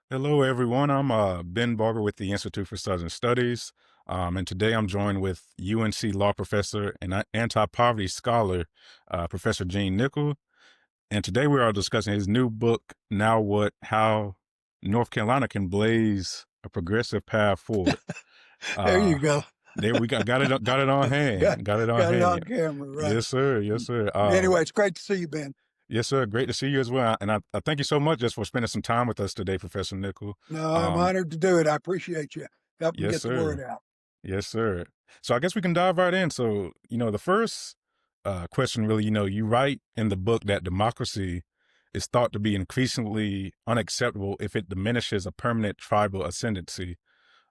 Hello, everyone. I'm Ben Barber with the Institute for Southern Studies, and today I'm joined with UNC law professor and anti-poverty scholar, Professor Gene Nichol. And today we are discussing his new book, "Now What: How North Carolina Can Blaze a Progressive Path Forward." There Uh, you go. there we got it on Got hand, got it on got it hand. on camera, right. Yes, sir. Yes, sir. Anyway, it's great to see you, Ben. Yes, sir. Great to see you as well. And I thank you so much just for spending some time with us today, Professor Nichol. No, I'm Um, honored to do it. I appreciate you helping yes, get the word sir. out. Yes, sir. So I guess we can dive right in. So, the first question really, you write in the book that democracy is thought to be increasingly unacceptable if it diminishes a permanent tribal ascendancy.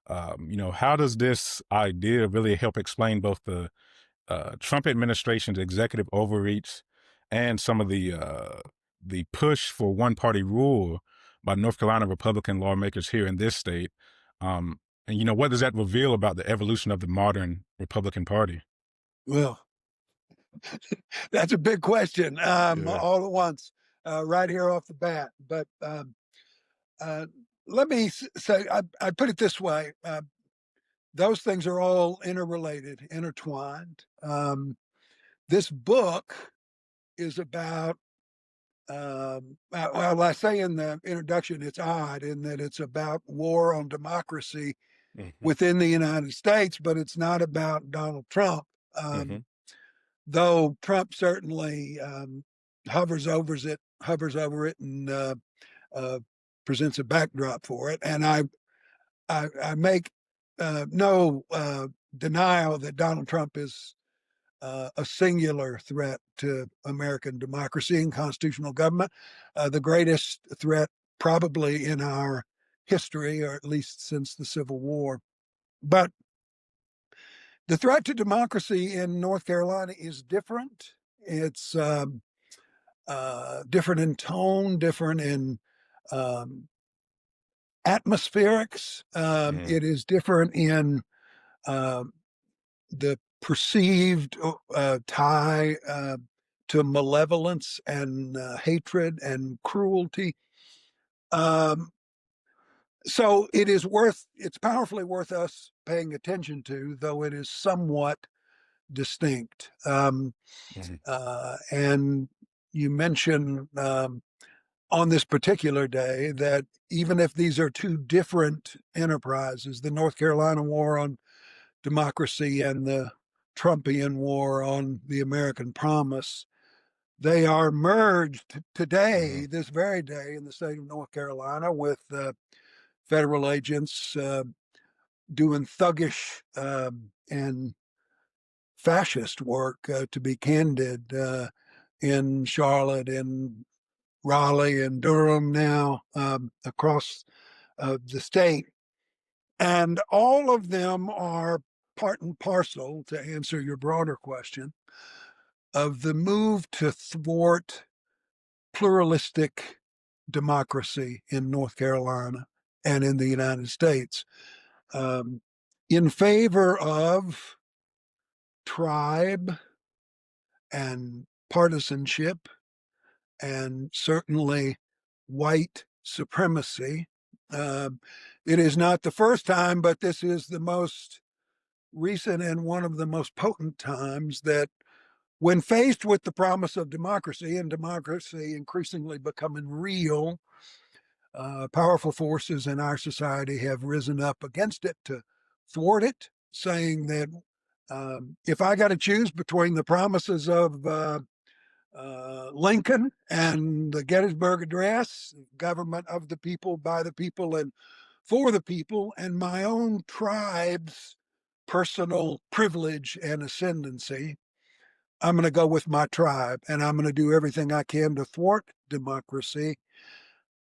How does this idea really help explain both the Trump administration's executive overreach and some of the push for one party rule by North Carolina Republican lawmakers here in this state? And what does that reveal about the evolution of the modern Republican Party? Well, that's a big question, Yeah. all at once, right here off the bat. But uh, let me say, I put it this way: those things are all interrelated, intertwined. This book is about well, I say in the introduction, it's odd in that it's about war on democracy Hmm. within the United States, but it's not about Donald Trump. Hmm. Though Trump certainly hovers over it, and uh, presents a backdrop for it. And I make no denial that Donald Trump is a singular threat to American democracy and constitutional government, the greatest threat probably in our history, or at least since the Civil War. But the threat to democracy in North Carolina is different. It's different in tone, different in um, atmospherics. Hmm. It is different in um, the perceived tie to malevolence and hatred and cruelty. Um, so it's powerfully worth us paying attention to, though it is somewhat distinct. Hmm. And you mentioned on this particular day that even if these are two different enterprises, the North Carolina War on democracy and the Trumpian war on the American promise, they are merged today, Hmm. this very day, in the state of North Carolina with federal agents doing thuggish and fascist work, to be candid, in Charlotte, in Raleigh, and Durham now, across the state. And all of them are part and parcel, to answer your broader question, of the move to thwart pluralistic democracy in North Carolina and in the United States, um, in favor of tribe and partisanship and certainly white supremacy. Uh, it is not the first time, but this is the most recent and one of the most potent times that, when faced with the promise of democracy and democracy increasingly becoming real, powerful forces in our society have risen up against it to thwart it, saying that if I got to choose between the promises of Lincoln and the Gettysburg Address, government of the people, by the people, and for the people, and my own tribe's personal privilege and ascendancy, I'm going to go with my tribe, and I'm going to do everything I can to thwart democracy.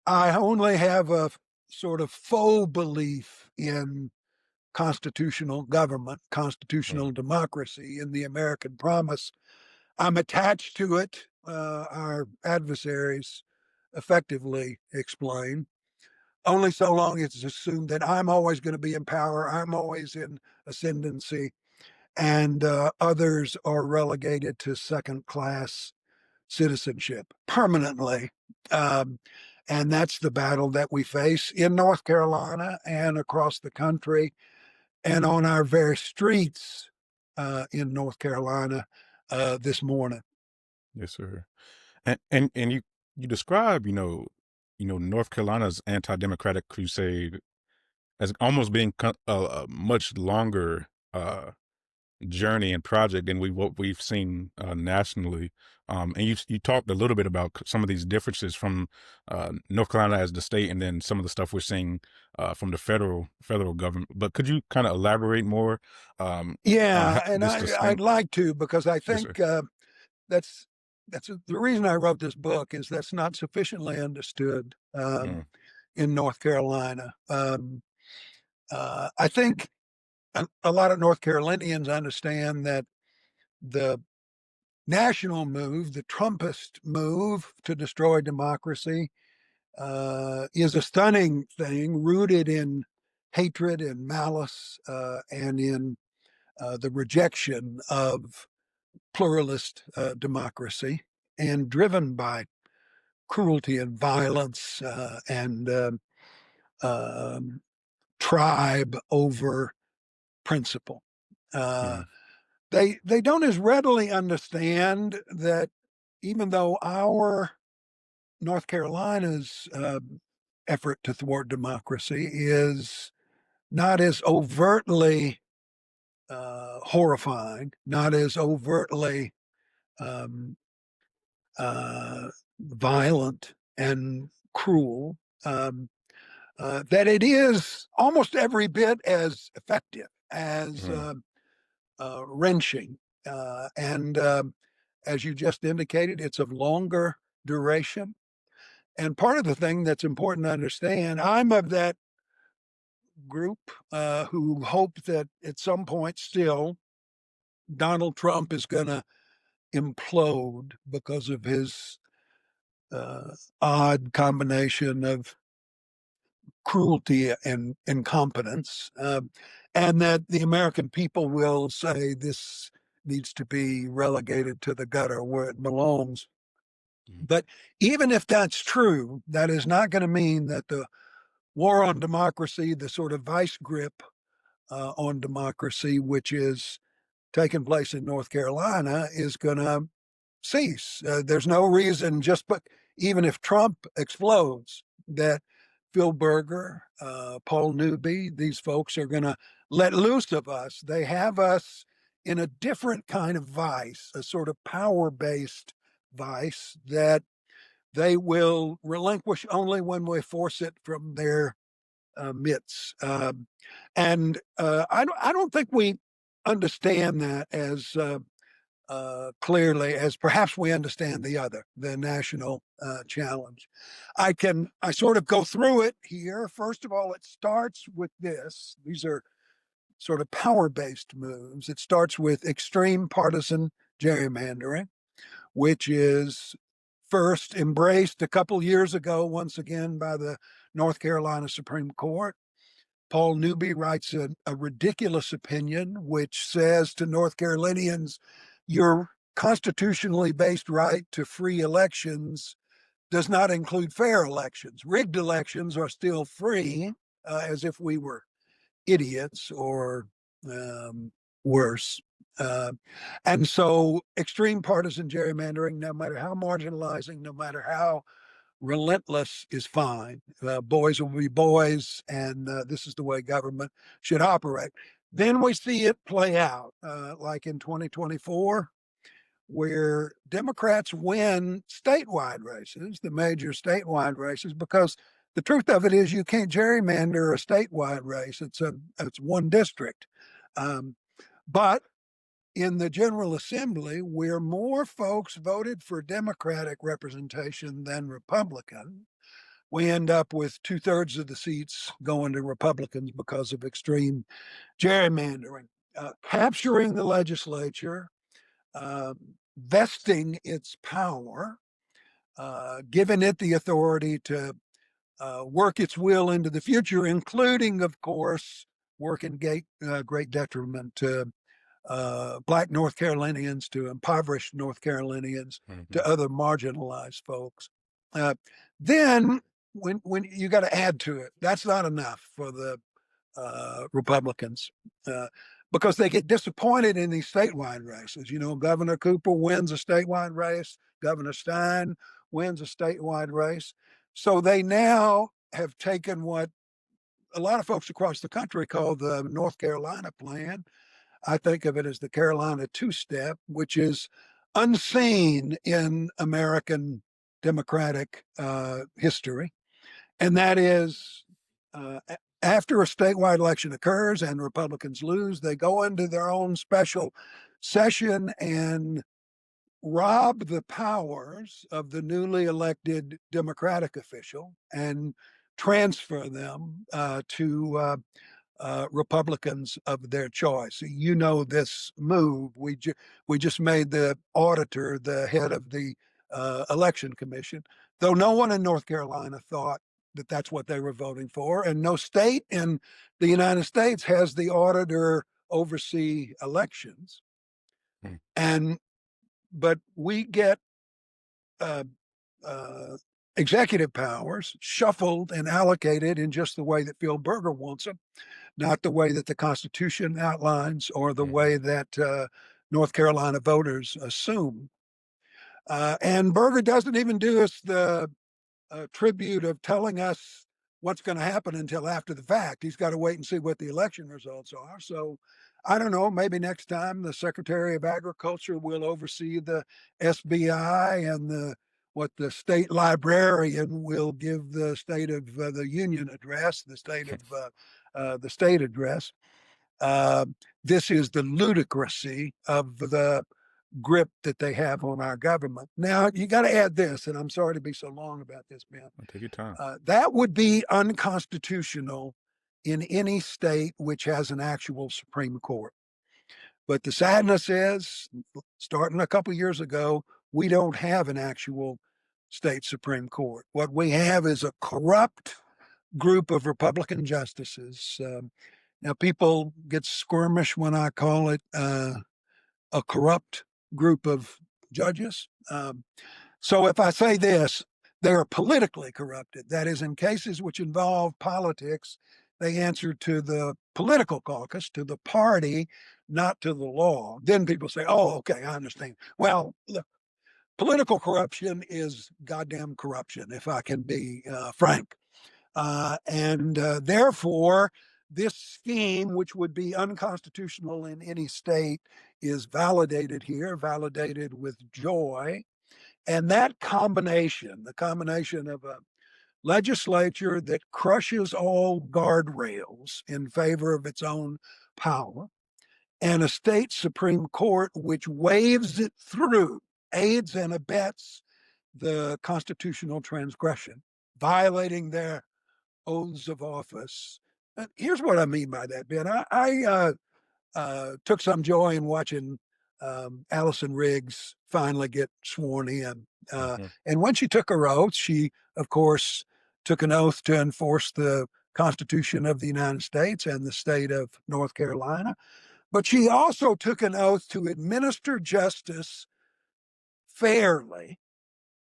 I only have a sort of faux belief in constitutional government, constitutional Hmm. democracy, in the American promise. I'm attached to it, our adversaries effectively explain, only so long as it's assumed that I'm always going to be in power, I'm always in ascendancy, and others are relegated to second class citizenship permanently. Um, And that's the battle that we face in North Carolina and across the country and on our very streets in North Carolina this morning. Yes, sir. And you describe, North Carolina's anti-democratic crusade as almost being a much longer journey and project than what we've seen nationally. And you talked a little bit about some of these differences from North Carolina as the state, and then some of the stuff we're seeing from the federal government. But could you kind of elaborate more on Yeah, and this I'd distinct? like to because I Yes, sir. think that's the reason I wrote this book is that's not sufficiently understood Mm, in North Carolina. I think a lot of North Carolinians understand that the national move, the Trumpist move to destroy democracy, is a stunning thing rooted in hatred and malice and in the rejection of pluralist democracy and driven by cruelty and violence and tribe over principle. Uh, mm, they don't as readily understand that even though our North Carolina's effort to thwart democracy is not as overtly horrifying, not as overtly um, violent and cruel, that it is almost every bit as effective, as mm, wrenching. And as you just indicated, it's of longer duration. And part of the thing that's important to understand, I'm of that group who hope that at some point still Donald Trump is going to implode because of his odd combination of cruelty and incompetence, and that the American people will say this needs to be relegated to the gutter where it belongs. mm, But even if that's true, that is not going to mean that the war on democracy, the sort of vice grip on democracy, which is taking place in North Carolina, is going to cease. There's no reason, just but even if Trump explodes, that Phil Berger, Paul Newby, these folks are going to let loose of us. They have us in a different kind of vice, a sort of power based vice that they will relinquish only when we force it from their midst. I don't think we understand that as clearly as perhaps we understand the national challenge. I sort of go through it here. First of all, it starts with this. These are sort of power based moves. It starts with extreme partisan gerrymandering, which is first embraced a couple years ago, once again, by the North Carolina Supreme Court. Paul Newby writes a ridiculous opinion which says to North Carolinians, your constitutionally based right to free elections does not include fair elections. Rigged elections are still free, as if we were idiots or worse. Uh, and so, extreme partisan gerrymandering, no matter how marginalizing, no matter how relentless, is fine. Boys will be boys, and this is the way government should operate. Then we see it play out, like in 2024, where Democrats win statewide races, the major statewide races, because the truth of it is you can't gerrymander a statewide race. It's one district. Um, but in the General Assembly, where more folks voted for Democratic representation than Republican, we end up with two-thirds of the seats going to Republicans because of extreme gerrymandering. Capturing the legislature, uh, vesting its power, giving it the authority to work its will into the future, including, of course, working great detriment to Black North Carolinians, to impoverished North Carolinians, mhm, to other marginalized folks. Uh, then when you got to add to it. That's not enough for the Republicans uh, because they get disappointed in these statewide races. You know, Governor Cooper wins a statewide race, Governor Stein wins a statewide race. So they now have taken what a lot of folks across the country call the North Carolina plan. I think of it as the Carolina two step, which is unseen in American democratic history. And that is after a statewide election occurs and Republicans lose, they go into their own special session and rob the powers of the newly elected Democratic official and transfer them to Republicans of their choice. You know this move. We just made the auditor the head of the election commission, though no one in North Carolina thought that that's what they were voting for, and no state in the United States has the auditor oversee elections. Mm. And but we get uh, uh, executive powers shuffled and allocated in just the way that Phil Berger wants them, not the way that the Constitution outlines or the Mm-hmm. way that North Carolina voters assume. And Berger doesn't even do us the tribute of telling us what's going to happen until after the fact. He's got to wait and see what the election results are. So I don't know, maybe next time the Secretary of Agriculture will oversee the SBI and the state librarian will give the State of the Union address, the state address. Uh, this is the ludicrousy of the grip that they have on our government. Now, you got to add this, and I'm sorry to be so long about this, Ben. Take your time. That would be unconstitutional in any state which has an actual Supreme Court. But the sadness is, starting a couple years ago, we don't have an actual state Supreme Court. What we have is a corrupt group of Republican justices. Now, people get squirmish when I call it a corrupt group of judges. So if I say this, they are politically corrupted. That is, in cases which involve politics, they answer to the political caucus, to the party, not to the law. Then people say, oh, okay, I understand. Well, look, political corruption is goddamn corruption, if I can be frank. And therefore, this scheme, which would be unconstitutional in any state, is validated here, validated with joy. And that combination, the combination of a legislature that crushes all guardrails in favor of its own power, and a state Supreme Court which waves it through, aids and abets the constitutional transgression, violating their oaths of office. And here's what I mean by that, Ben. I took some joy in watching Allison Riggs finally get sworn in. Mm-hmm. And when she took her oath, she, of course, took an oath to enforce the Constitution of the United States and the state of North Carolina. But she also took an oath to administer justice fairly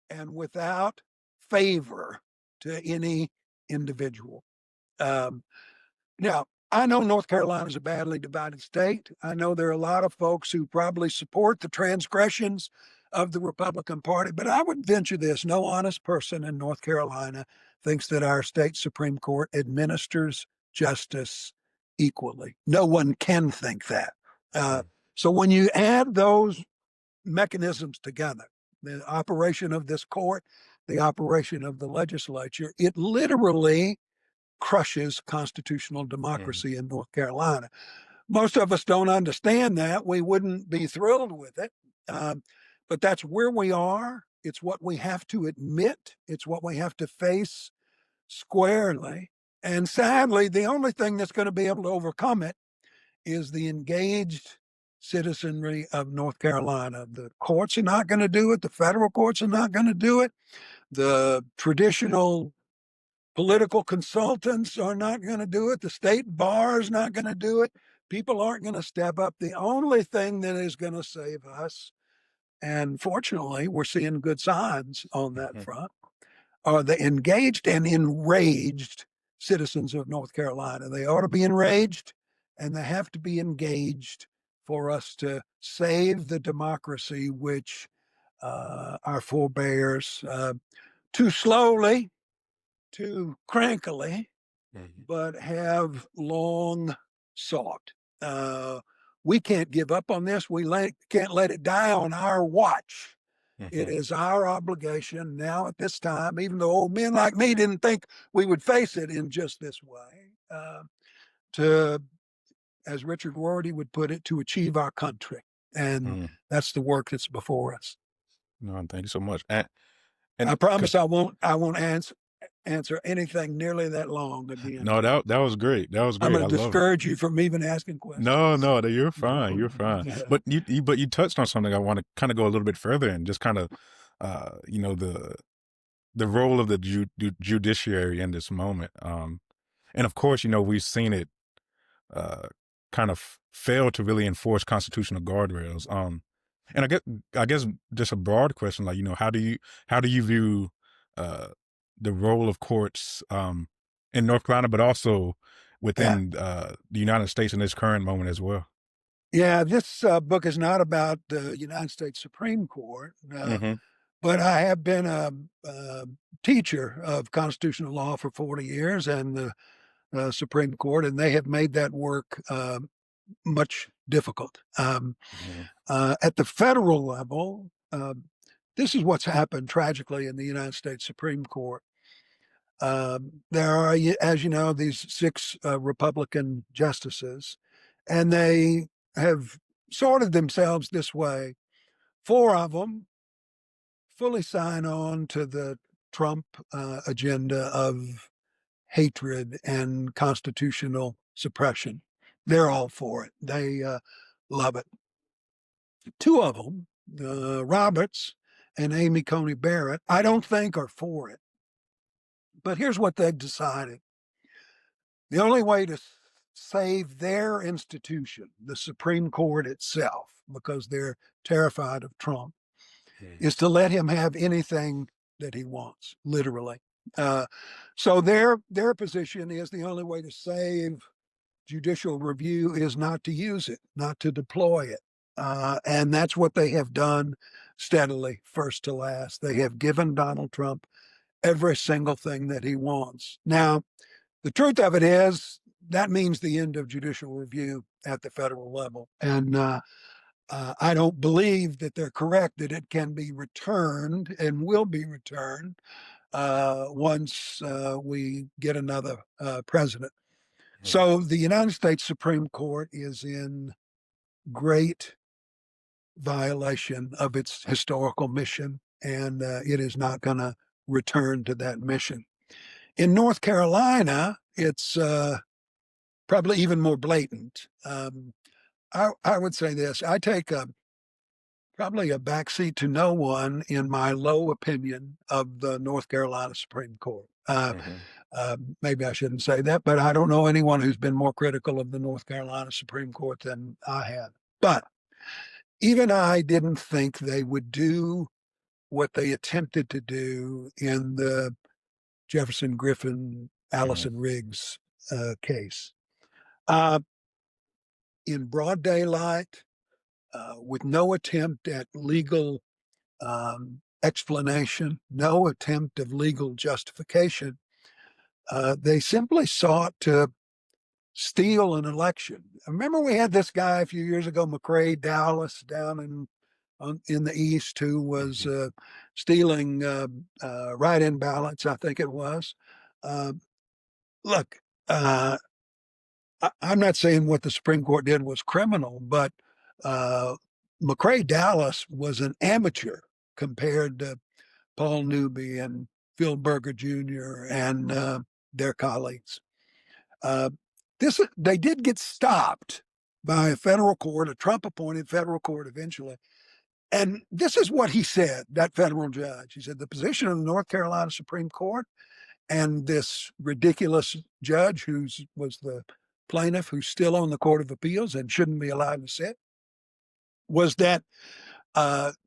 and without favor to any individual. Um, Now, I know North Carolina is a badly divided state. I know there are a lot of folks who probably support the transgressions of the Republican Party, but I would venture this: no honest person in North Carolina thinks that our state Supreme Court administers justice equally. No one can think that. Uh, Mm. so when you add those mechanisms together, the operation of this court, the operation of the legislature, it literally crushes constitutional Mm. democracy in North Carolina. Most of us don't understand that. We wouldn't be thrilled with it. Um, but that's where we are. It's what we have to admit. It's what we have to face squarely. And sadly, the only thing that's going to be able to overcome it is the engaged citizenry of North Carolina. The courts are not going to do it. The federal courts are not going to do it. The traditional political consultants are not going to do it. The state bar is not going to do it. People aren't going to step up. The only thing that is going to save us, and fortunately, we're seeing good signs on that Mm-hmm. front, are the engaged and enraged citizens of North Carolina. They ought to be enraged and they have to be engaged for us to save the democracy which our forebears too slowly, too crankily, Mhm. but have long sought. Uh, we can't give up on this. Can't let it die on our watch. It Mhm. is our obligation now at this time, even though old men like me didn't think we would face it in just this way, to, as Richard Rorty would put it, to achieve our country. And Mm. that's the work that's before us. No, thank you so much. I And promise I won't answer anything nearly that long again. no, that was great. That was I'm great. going I to love it. discourage you from even asking No, questions. no, you're fine. You're fine. But you touched on something I want to kind of go a little bit further and just kind of, the role of the judiciary in this moment. And of course, we've seen it uh, kind of fail to really enforce constitutional guardrails. And I guess just a broad question, like how do you view uh, the role of courts in North Carolina, but also Yeah. within the United States in this current moment as well? Yeah, this book is not about the United States Supreme Court, Mm-hmm. but I have been a teacher of constitutional law for 40 years and the Supreme Court, and they have made that work much difficult. Mm-hmm. At the federal level, this is what's happened tragically in the United States Supreme Court. There are, as you know, these six Republican justices, and they have sorted themselves this way. Four of them fully sign on to the Trump agenda of hatred and constitutional suppression. They're all for it. They love it. Two of them, Roberts and Amy Coney Barrett, I don't think are for it. But here's what they've decided: the only way to save their institution, the Supreme Court itself, because they're terrified of Trump, is to let him have anything that he wants, literally. Uh, so their position is the only way to save judicial review is not to use it, not to deploy it. And that's what they have done steadily, first to last. They have given Donald Trump every single thing that he wants. Now, the truth of it is that means the end of judicial review at the federal level. And I don't believe that they're correct that it can be returned and will be returned once we get another president. So the United States Supreme Court is in great violation of its historical mission, and it is not going to return to that mission. In North Carolina, it's probably even more blatant. I would say this: I take probably a backseat to no one in my low opinion of the North Carolina Supreme Court. Mm-hmm. Maybe I shouldn't say that, but I don't know anyone who's been more critical of the North Carolina Supreme Court than I have. But even I didn't think they would do what they attempted to do in the Jefferson Griffin Mm-hmm. Allison Riggs case. Uh, in broad daylight, with no attempt at legal explanation, no attempt of legal justification, they simply sought to steal an election. Remember, we had this guy a few years ago, McCrae Dowless, down in the East, who was Mm-hmm. stealing write-in ballots, I think it was. Uh, Look, I'm not saying what the Supreme Court did was criminal, but uh, McCrae Dowless was an amateur compared to Paul Newby and Phil Berger Jr. and their colleagues. Uh, they did get stopped by a federal court, a Trump-appointed federal court eventually. And this is what he said, that federal judge. He said, the position of the North Carolina Supreme Court and this ridiculous judge who was the plaintiff who's still on the Court of Appeals and shouldn't be allowed to sit was that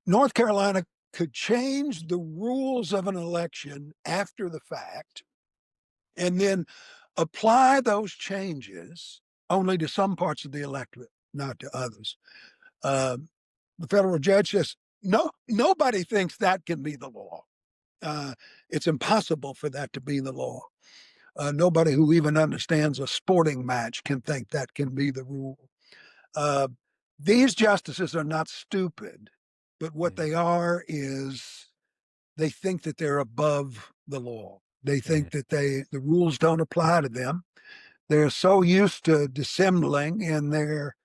North Carolina could change the rules of an election after the fact and then apply those changes only to some parts of the electorate, not to others. Um, the federal judge says, no, nobody thinks that can be the law. It's impossible for that to be the law. Nobody who even understands a sporting match can think that can be the rule. Uh, these justices are not stupid, but what Mhm. they are is they think that they're above the law. They Mhm. think that the rules don't apply to them. They're so used to dissembling in their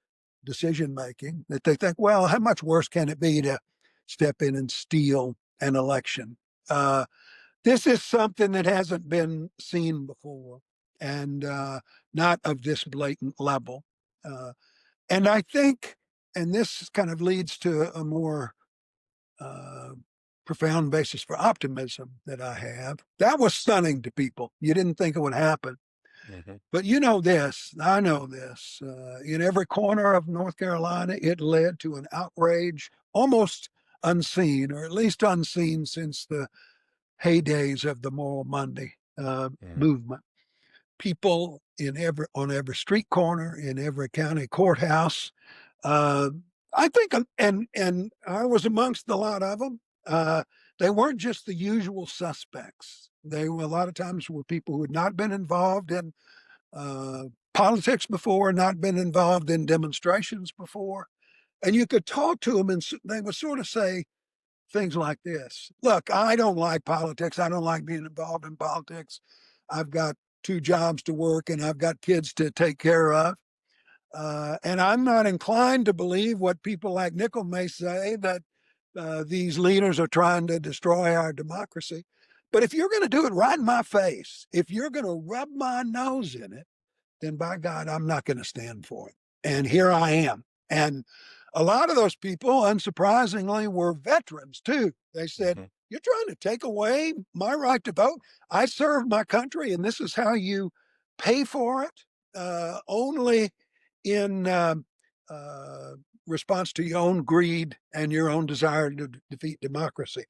decision making that they think, well, how much worse can it be to step in and steal an election? This is something that hasn't been seen before and not of this blatant level. Uh, and I think, and this kind of leads to a more uh, profound basis for optimism that I have. That was stunning to people. You didn't think it would happen. Mhm. But you know this, I know this. In every corner of North Carolina, it led to an outrage almost unseen, or at least unseen since the heydays of the Moral Monday Mhm. movement. People in every on every street corner, in every county courthouse. Uh, I think, and I was amongst a lot of them. They weren't just the usual suspects. They were a lot of times were people who had not been involved in uh, politics before, not been involved in demonstrations before, and you could talk to them, and they would sort of say things like this: "Look, I don't like politics. I don't like being involved in politics. I've got two jobs to work, and I've got kids to take care of." And I'm not inclined to believe what people like Nichol may say that these leaders are trying to destroy our democracy. But if you're going to do it right in my face, if you're going to rub my nose in it, then by God, I'm not going to stand for it. And here I am. And a lot of those people, unsurprisingly, were veterans too. They said, Mhm. "You're trying to take away my right to vote. I served my country, and this is how you pay for it, only in uh, response to your own greed and your own desire to defeat democracy."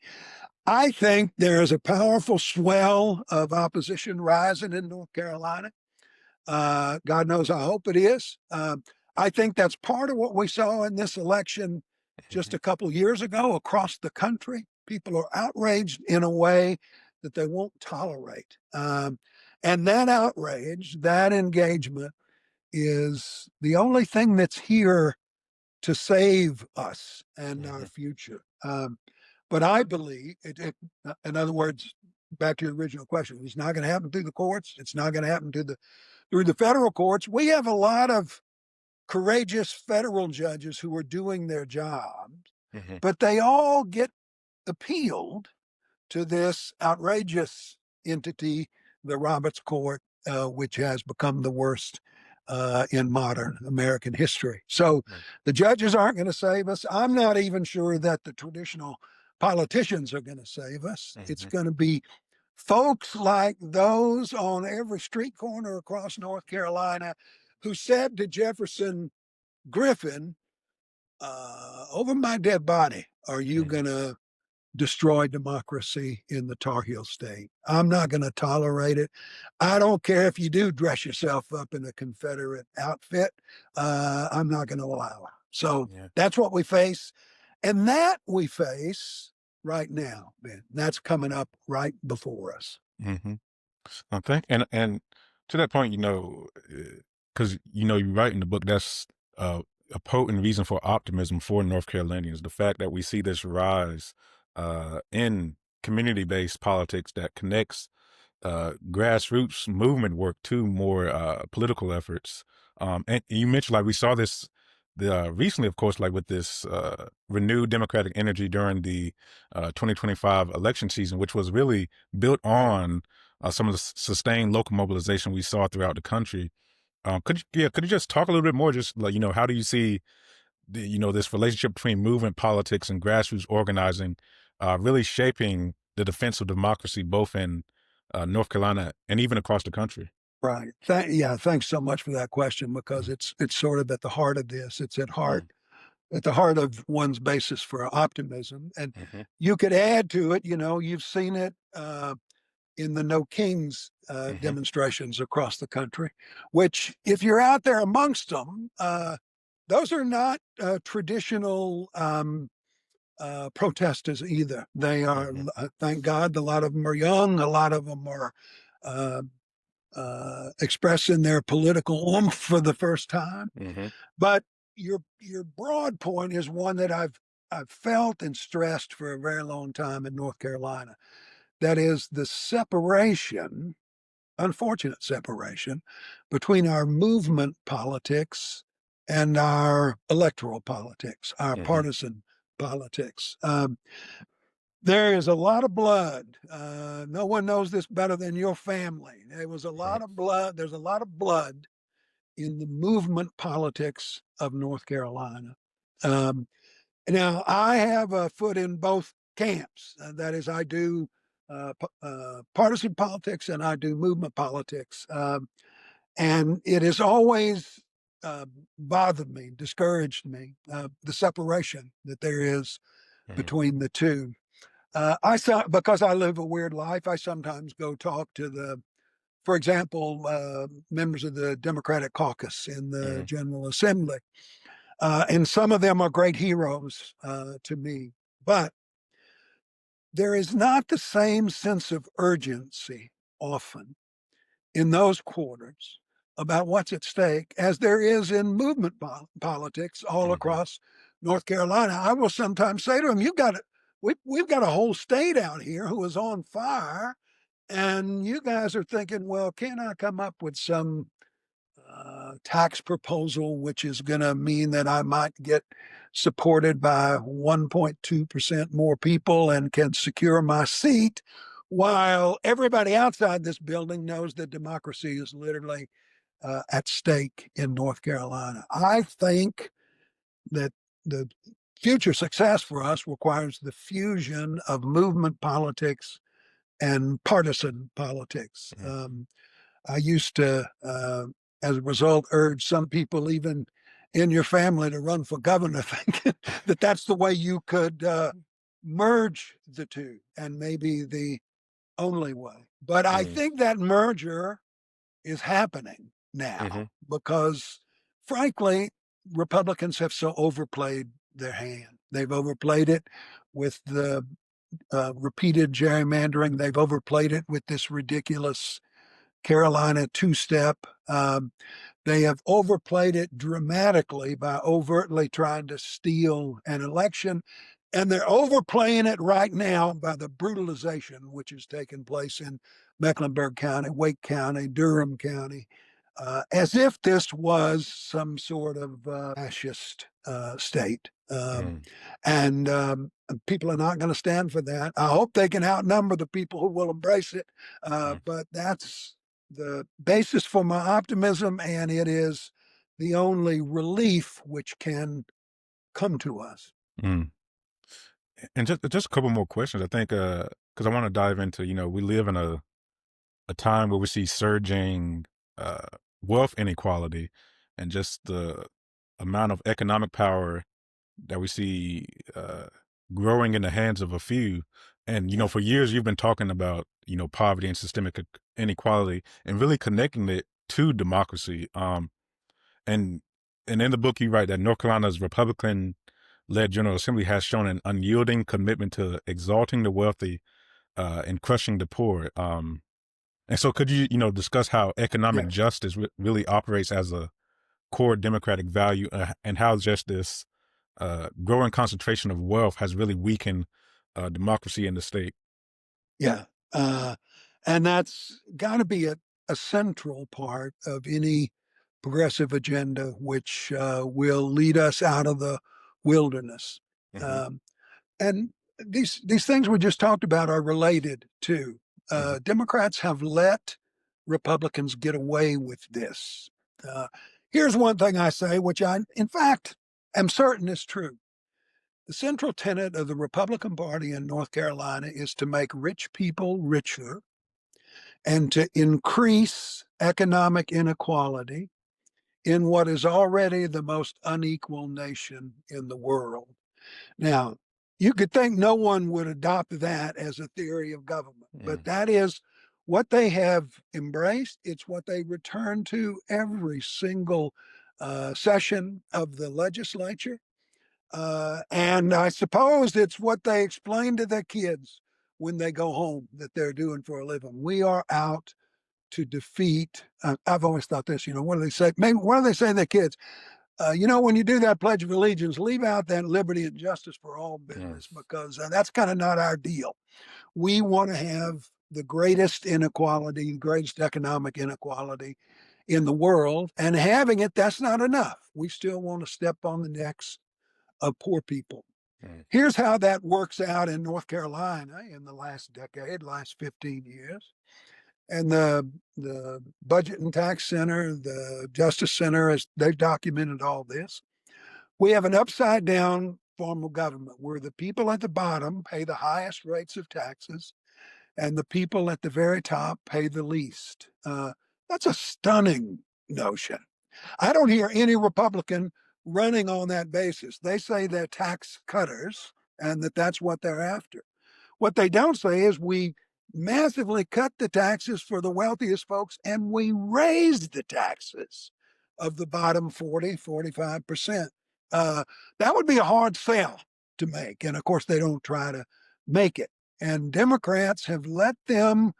I think there is a powerful swell of opposition rising in North Carolina. God knows, I hope it is. I think that's part of what we saw in this election just Mhm. a couple of years ago across the country. People are outraged in a way that they won't tolerate. And that outrage, that engagement is the only thing that's here to save us and our Mhm. future. But I believe, in other words, back to your original question, it's not going to happen through the courts. It's not going to happen through the federal courts. We have a lot of courageous federal judges who are doing their jobs, Mhm. but they all get appealed to this outrageous entity, the Roberts Court, which has become the worst in modern American history. So Right. the judges aren't going to save us. I'm not even sure that the traditional politicians are going to save us. It's Mhm. going to be folks like those on every street corner across North Carolina who said to Jefferson Griffin, over my dead body, are you Mhm. going to destroy democracy in the Tar Heel state? I'm not going to tolerate it. I don't care if you do dress yourself up in a Confederate outfit. I'm not going to allow it. So Yeah. that's what we face. And that we face right now, Ben. That's coming up right before us. Mhm. I think, and to that point, because you write in the book that's a potent reason for optimism for North Carolinians. The fact that we see this rise in community-based politics that connects grassroots movement work to more political efforts. And you mentioned like we saw this recently, of course, like with this renewed Democratic energy during the 2025 election season, which was really built on some of the sustained local mobilization we saw throughout the country. Could you just talk a little bit more, just like how do you see this relationship between movement politics and grassroots organizing really shaping the defense of democracy, both in North Carolina and even across the country? Right. Yeah. Thanks so much for that question because Mm. it's sort of at the heart of this. It's at heart Mm. at the heart of one's basis for optimism. And Hmm. you could add to it, you've seen it in the No Kings Hmm. demonstrations across the country, which, if you're out there amongst them, those are not traditional protesters either. They are, Hmm. thank God, a lot of them are young, a lot of them are uh, expressing their political oomph for the first time. Hmm. But your broad point is one that I've felt and stressed for a very long time in North Carolina. That is the separation, unfortunate separation, between our movement politics and our electoral politics, our Hmm. partisan politics. There is a lot of blood. No one knows this better than your family. There was a lot of blood. There's a lot of blood in the movement politics of North Carolina. Um, Now, I have a foot in both camps. That is, I do partisan politics and I do movement politics. And it has always uh, bothered me, discouraged me, the separation that there is Hmm. between the two. I saw, because I live a weird life, I sometimes go talk to for example, members of the Democratic caucus in the Hmm. General Assembly. And some of them are great heroes to me. But there is not the same sense of urgency often in those quarters about what's at stake as there is in movement politics all Hmm. across North Carolina. I will sometimes say to them, "You've got we've got a whole state out here who is on fire, and you guys are thinking, well, can I come up with some tax proposal, which is going to mean that I might get supported by 1.2% more people and can secure my seat, while everybody outside this building knows that democracy is literally at stake in North Carolina. I think that the future success for us requires the fusion of movement politics and partisan politics. I used to, as a result, urge some people, even in your family, to run for governor, thinking that that's the way you could merge the two and maybe the only way. But I Hmm. think that merger is happening Hmm. now because, frankly, Republicans have so overplayed their hand. They've overplayed it with the repeated gerrymandering. They've overplayed it with this ridiculous Carolina two step. They have overplayed it dramatically by overtly trying to steal an election. And they're overplaying it right now by the brutalization which has taken place in Mecklenburg County, Wake County, Durham County, as if this was some sort of fascist state. And people are not going to stand for that. I hope they can outnumber the people who will embrace it. But that's the basis for my optimism, and it is the only relief which can come to us. Hmm. And just a couple more questions. I think because I want to dive into, we live in a time where we see surging uh, wealth inequality and just the amount of economic power that we see growing in the hands of a few. And, Yeah, for years you've been talking about, poverty and systemic inequality and really connecting it to democracy. And in the book you write that North Carolina's Republican led General Assembly has shown an unyielding commitment to exalting the wealthy and crushing the poor. And so could you, discuss how economic yeah, justice really operates as a core democratic value and how just this growing concentration of wealth has really weakened democracy in the state? yeah. Uh, and that's got to be a central part of any progressive agenda which will lead us out of the wilderness. Hmm. Um, and these things we just talked about are related too. Hmm. Democrats have let Republicans get away with this. Uh, Here's one thing I say, which I, in fact, am certain is true. The central tenet of the Republican Party in North Carolina is to make rich people richer and to increase economic inequality in what is already the most unequal nation in the world. Now, you could think no one would adopt that as a theory of government, but Mm, that is what they have embraced. It's what they return to every single session of the legislature. And I suppose it's what they explain to their kids when they go home that they're doing for a living. We are out to defeat. I've always thought this, what do they say? Maybe what do they say to their kids? When you do that Pledge of Allegiance, leave out that liberty and justice for all mm, business because that's kind of not our deal. We want to have the greatest inequality, the greatest economic inequality in the world. And having it, that's not enough. We still want to step on the necks of poor people. mm, Here's how that works out in North Carolina in the last decade, last 15 years. And the Budget and Tax Center, the Justice Center, they've documented all this. We have an upside down form of government where the people at the bottom pay the highest rates of taxes and the people at the very top pay the least. That's a stunning notion. I don't hear any Republican running on that basis. They say they're tax cutters and that's what they're after. What they don't say is we massively cut the taxes for the wealthiest folks and we raised the taxes of the bottom 45%. That would be a hard sell to make. And of course, they don't try to make it. And Democrats have let them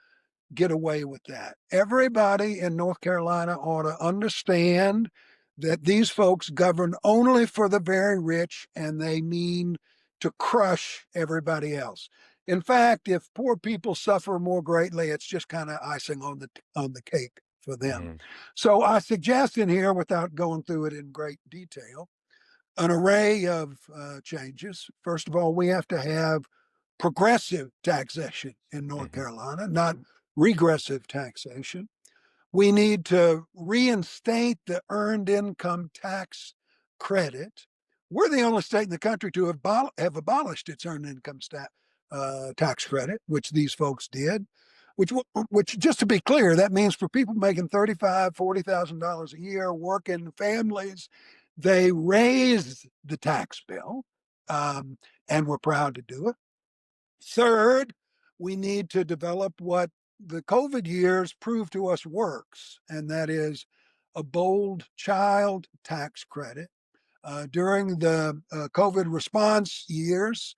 get away with that. Everybody in North Carolina ought to understand that these folks govern only for the very rich and they mean to crush everybody else. In fact, if poor people suffer more greatly, it's just kind of icing on the cake for them. mm, So I suggest in here, without going through it in great detail, an array of changes. First of all, we have to have progressive taxation in North mhm, Carolina, not regressive taxation. We need to reinstate the earned income tax credit. We're the only state in the country to have abolished its earned income tax credit, which these folks did. Which, just to be clear, that means for people making $35,000, $40,000 a year, working families, they raised the tax bill, and we're proud to do it. Third, we need to develop what the COVID years prove to us works, and that is a bold child tax credit. During the COVID response years,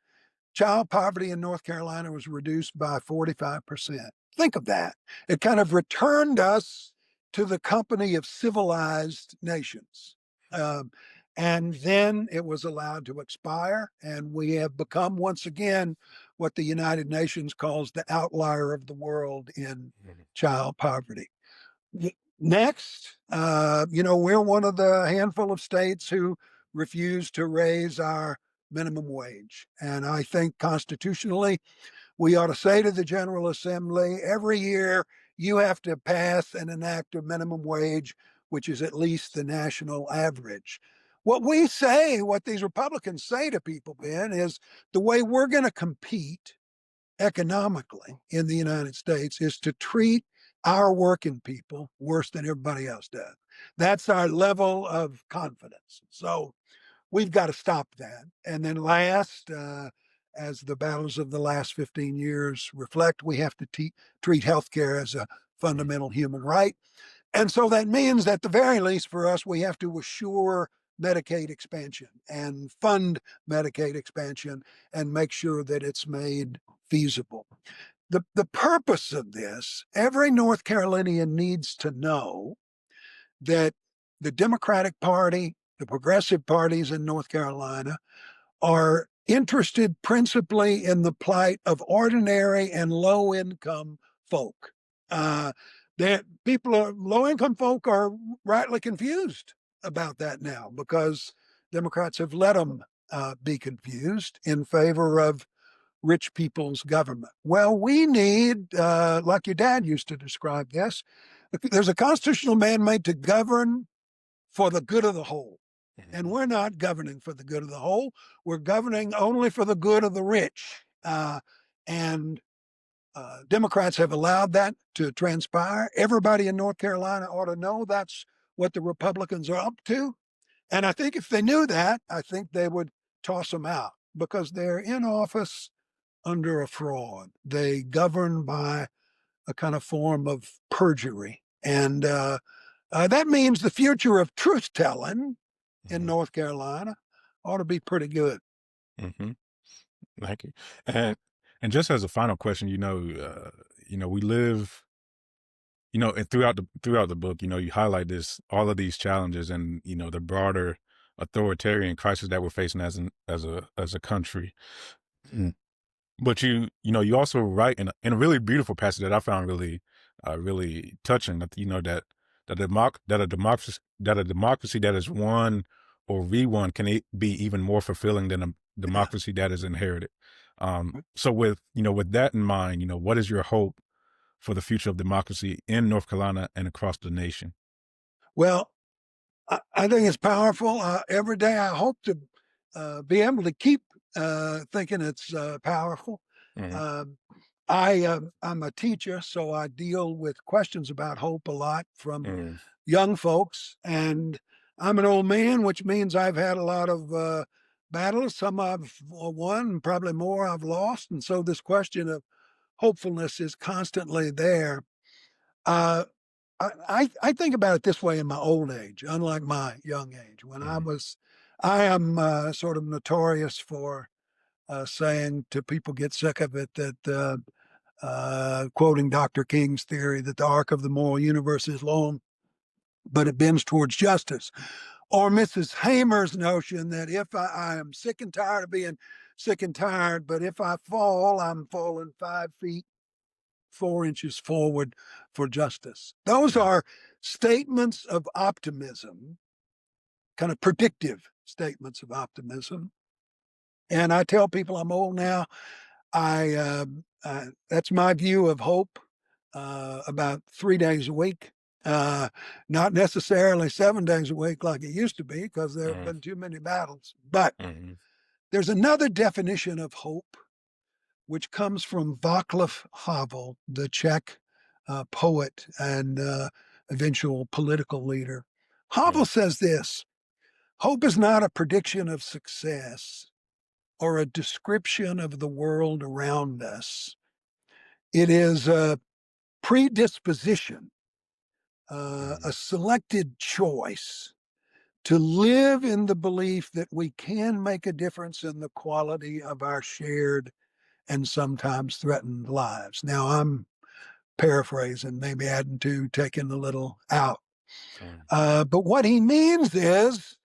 child poverty in North Carolina was reduced by 45%. Think of that. It kind of returned us to the company of civilized nations. Um, and then it was allowed to expire, and we have become once again what the United Nations calls the outlier of the world in mhm, child poverty. Next, we're one of the handful of states who refuse to raise our minimum wage. And I think constitutionally, we ought to say to the General Assembly every year, you have to pass and enact a minimum wage, which is at least the national average. What these Republicans say to people, Ben, is the way we're going to compete economically in the United States is to treat our working people worse than everybody else does. That's our level of confidence. So we've got to stop that. And then last, as the battles of the last 15 years reflect, we have to treat healthcare as a mm, fundamental human right. And so that means, at the very least for us, we have to assure Medicaid expansion and fund Medicaid expansion and make sure that it's made feasible. The purpose of this, every North Carolinian needs to know that the Democratic Party, the progressive parties in North Carolina, are interested principally in the plight of ordinary and low income folk. Uh, that low income folk are rightly confused about that now because Democrats have let them be confused in favor of rich people's government. Well, we need, like your dad used to describe this, there's a constitutional mandate to govern for the good of the whole. And mhm, we're not governing for the good of the whole. We're governing only for the good of the rich. And Democrats have allowed that to transpire. Everybody in North Carolina ought to know that's what the Republicans are up to. And I think if they knew that, I think they would toss them out because they're in office under a fraud. They govern by a kind of form of perjury. And that means the future of truth telling in Mhm. North Carolina ought to be pretty good. Mhm. Thank you. And just as a final question, we live, and throughout the book, you highlight this all of these challenges and the broader authoritarian crisis that we're facing as a country. Mm. But you also write in a really beautiful passage that I found really touching that that a democracy that is won or re-won can be even more fulfilling than a Yeah. democracy that is inherited. So with that in mind, what is your hope for the future of democracy in North Carolina and across the nation? Well, I think it's powerful. Every day I hope to be able to keep thinking it's powerful. Mhm. Um, I'm a teacher, so I deal with questions about hope a lot from Mhm. young folks, and I'm an old man, which means I've had a lot of battles. Some I've won, probably more I've lost, and so this question of hopefulness is constantly there. Uh, I think about it this way in my old age, unlike my young age. Mhm. I am sort of notorious for saying to people get sick of it that quoting Dr. King's theory that the arc of the moral universe is long, but it bends towards justice. Or Mrs. Hamer's notion that if I am sick and tired of being sick and tired, but if I fall, I'm falling 5 feet, 4 inches forward for justice. Those Mhm. are statements of optimism, kind of predictive statements of optimism. And I tell people I'm old now. That's my view of hope. About 3 days a week, uh, not necessarily 7 days a week like it used to be, because there have Mhm. been too many battles. But Mhm. there's another definition of hope, which comes from Václav Havel, the Czech poet and eventual political leader. Havel Mhm. says this: hope is not a prediction of success or a description of the world around us. It is a predisposition, a Mhm. selected choice to live in the belief that we can make a difference in the quality of our shared and sometimes threatened lives. Now, I'm paraphrasing, maybe adding to, taking a little out. Mhm. But what he means is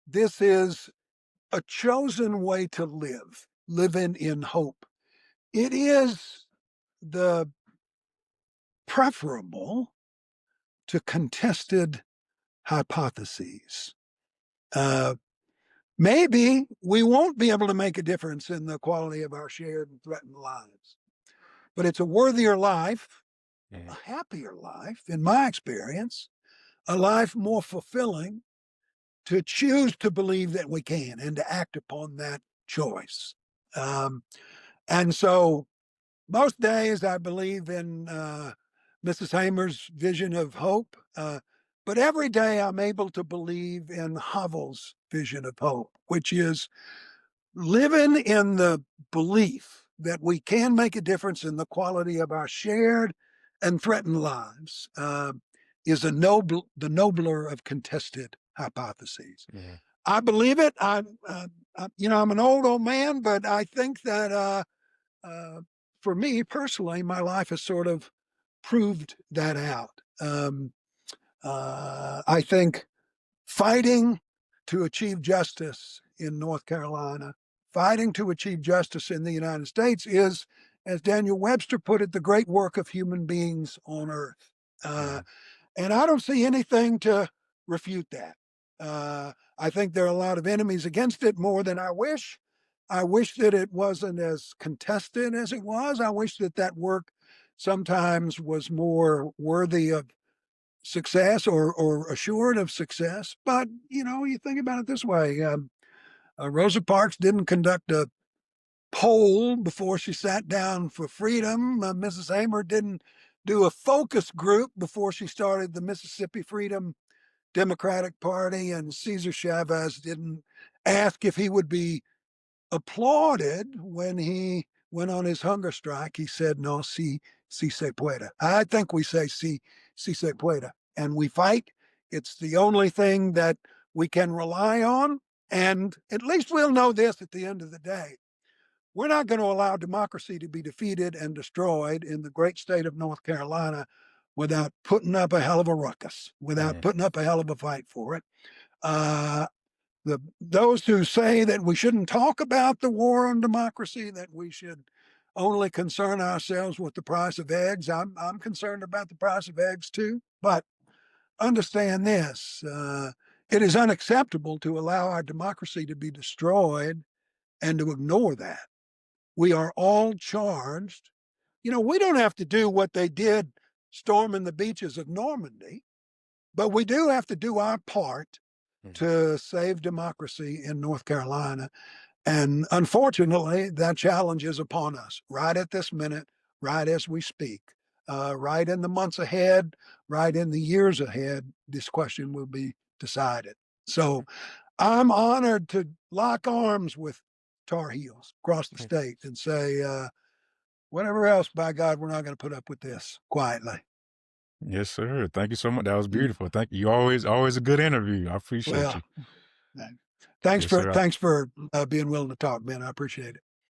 this is a chosen way to live, living in hope. It is the preferable to contested hypotheses. Uh, Maybe we won't be able to make a difference in the quality of our shared and threatened lives, but it's a worthier life, a Mhm. happier life, in my experience, a life more fulfilling to choose to believe that we can and to act upon that choice. Um, and so most days I believe in Mrs. Hamer's vision of hope, but every day I'm able to believe in Havel's vision of hope, which is living in the belief that we can make a difference in the quality of our shared and threatened lives is the nobler of contested hypotheses. Mhm. I believe it. I'm an old man, but I think that uh, for me personally, my life has sort of proved that out. I think fighting to achieve justice in North Carolina, fighting to achieve justice in the United States is, as Daniel Webster put it, the great work of human beings on earth. Uh, Mhm. and I don't see anything to refute that. I think there are a lot of enemies against it more than I wish. I wish that it wasn't as contested as it was. I wish that that work sometimes was more worthy of success or assured of success. But, you think about it this way. Rosa Parks didn't conduct a poll before she sat down for freedom. Mrs. Hamer didn't do a focus group before she started the Mississippi Freedom Democratic Party, and Cesar Chavez didn't ask if he would be applauded when he went on his hunger strike. He said, no, si se puede. I think we say si se puede. And we fight. It's the only thing that we can rely on. And at least we'll know this at the end of the day. We're not going to allow democracy to be defeated and destroyed in the great state of North Carolina without putting up a hell of a ruckus, without Mm, putting up a hell of a fight for it. Uh, those who say that we shouldn't talk about the war on democracy, that we should only concern ourselves with the price of eggs, I'm concerned about the price of eggs too. But understand this: it is unacceptable to allow our democracy to be destroyed and to ignore that. We are all charged. We don't have to do what they did storming the beaches of Normandy, but we do have to do our part mhm. to save democracy in North Carolina. And unfortunately, that challenge is upon us right at this minute, right as we speak, right in the months ahead, right in the years ahead. This question will be decided. So I'm honored to lock arms with Tar Heels across the state and say, whatever else, by God, we're not going to put up with this quietly. Yes, sir. Thank you so much. That was Mm. beautiful. Thank you. You always a good interview. I appreciate Well, you. thanks Yes, for sir. thanks for being willing to talk, Ben. I appreciate it.